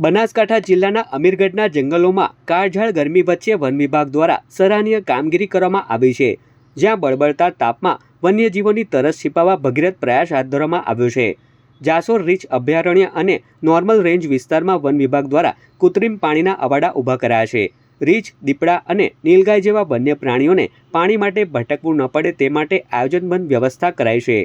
બનાસકાંઠા જિલ્લાના અમીરગઢના જંગલોમાં કાળઝાળ ગરમી વચ્ચે વન વિભાગ દ્વારા સરાહનીય કામગીરી કરવામાં આવી છે, જ્યાં બળબડતા તાપમાં વન્યજીવોની તરસ छिपाવવા ભગીરથ પ્રયાસ હાથ ધરવામાં આવ્યો છે। જાસોર રીંછ અભયારણ્ય અને નોર્મલ રેન્જ વિસ્તારમાં વન વિભાગ દ્વારા કૃત્રિમ પાણીના અવાડા ઊભા કરાયા છે। રીંછ, દીપડા અને નીલગાય જેવા વન્ય પ્રાણીઓને પાણી માટે ભટકવું ન પડે તે માટે આયોજનબદ્ધ વ્યવસ્થા કરાઈ છે।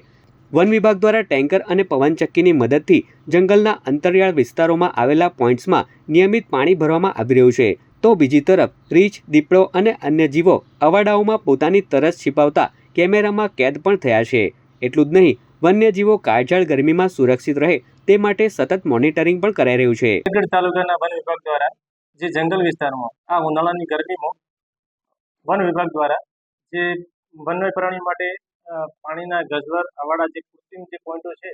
વન વિભાગ દ્વારા ટેન્કર અને પવનચક્કીની મદદથી જંગલના અંતરિયાળ વિસ્તારોમાં આવેલા પોઇન્ટ્સમાં નિયમિત પાણી ભરવામાં આવી રહ્યું છે, તો બીજી તરફ રીંછ, દીપડો અને અન્ય જીવો અવાડાઓમાં પોતાની તરસ छिपाવતા કેમેરામાં કેદ પણ થયા છે। એટલું જ નહીં, વન્યજીવો કાળઝાળ ગરમીમાં સુરક્ષિત રહે તે માટે સતત મોનિટરિંગ પણ કરાઈ રહ્યું છે। અમીરગઢ તાલુકાના વન વિભાગ દ્વારા જે જંગલ વિસ્તારમાં આ ઉનાળાની ગરમીમાં વન વિભાગ દ્વારા જે વન્ય પ્રાણી માટે પાણીના ગજવર અવાડા જે કૃત્રિમ જે પોઈન્ટો છે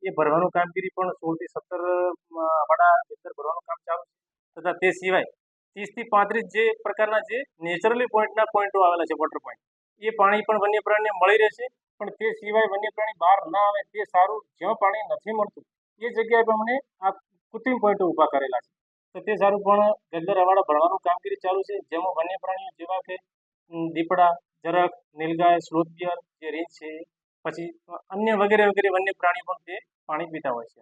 એ ભરવાનું કામગીરી પણ 16 થી 17 અવાડા ભરવાનું કામ ચાલુ છે। તથા તે સિવાય 30 થી 35 જે પ્રકારના જે નેચરલી પોઈન્ટો આવેલા છે, વોટર પોઈન્ટ, એ પાણી પણ વન્ય પ્રાણીને મળી રહેશે। પણ તે સિવાય વન્ય પ્રાણી બહાર ના આવે તે સારું, જ્યાં પાણી નથી મળતું એ જગ્યાએ પણ અમને આ કૃત્રિમ પોઈન્ટો ઊભા કરેલા છે, તો તે સારું પણ ગજર અવાડા ભરવાનું કામગીરી ચાલુ છે, જેમાં વન્ય પ્રાણીઓ જેવા કે દીપડા, જરાક, નીલગાય, સ્લોથ બિયર, જે રીંછ છે, પછી અન્ય વગેરે વગેરે વન્ય પ્રાણીઓ પણ તે પાણી પીતા હોય છે।